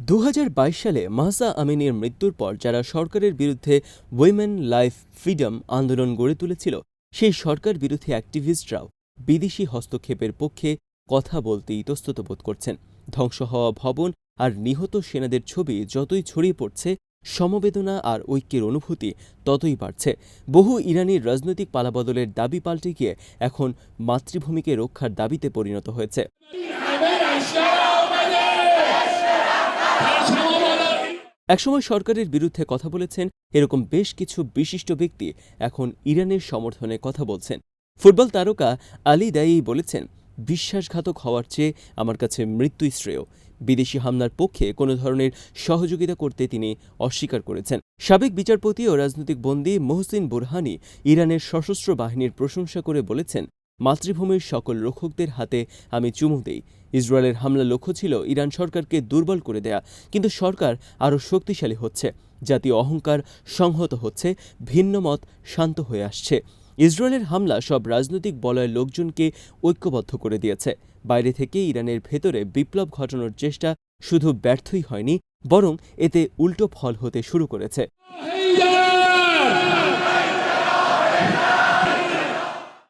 2022 সালে মাহসা আমিনীর মৃত্যুর পর যারা সরকারের বিরুদ্ধে উইমেন লাইফ ফ্রিডম আন্দোলন গড়ে তুলেছিল, সেই সরকার বিরোধী অ্যাক্টিভিস্টরাও বিদেশি হস্তক্ষেপের পক্ষে কথা বলতে ইতস্তত বোধ করছেন। ধ্বংস হওয়া ভবন আর নিহত সেনাদের ছবি যতই ছড়িয়ে পড়ছে, সমবেদনা আর ঐক্যের অনুভূতি ততই বাড়ছে। বহু ইরানির রাজনৈতিক পালাবদলের দাবি পাল্টে গিয়ে এখন মাতৃভূমিকে রক্ষার দাবিতে পরিণত হয়েছে। একসময় সরকারের বিরুদ্ধে কথা বলেছেন এরকম বেশ কিছু বিশিষ্ট ব্যক্তি এখন ইরানের সমর্থনে কথা বলছেন। ফুটবল তারকা আলী দায়ী বলেছেন, বিশ্বাসঘাতক হওয়ার চেয়ে আমার কাছে মৃত্যুই শ্রেয়। বিদেশি হামলার পক্ষে কোনো ধরনের সহযোগিতা করতে তিনি অস্বীকার করেছেন। সাবেক বিচারপতি ও রাজনৈতিক বন্দী মোহসিন বুরহানি ইরানের সশস্ত্র বাহিনীর প্রশংসা করে বলেছেন, মাতৃভূমির সকল রক্ষকদের হাতে আমি চুমু দেই। ইসরায়েলের হামলা লক্ষ্য ছিল ইরান সরকারকে দুর্বল করে দেয়া, কিন্তু সরকার আরও শক্তিশালী হচ্ছে, জাতীয় অহংকার সংহত হচ্ছে, ভিন্নমত শান্ত হয়ে আসছে। ইসরায়েলের হামলা সব রাজনৈতিক বলয়ের লোকজনকে ঐক্যবদ্ধ করে দিয়েছে। বাইরে থেকে ইরানের ভেতরে বিপ্লব ঘটানোর চেষ্টা শুধু ব্যর্থই হয়নি, বরং এতে উল্টো ফল হতে শুরু করেছে।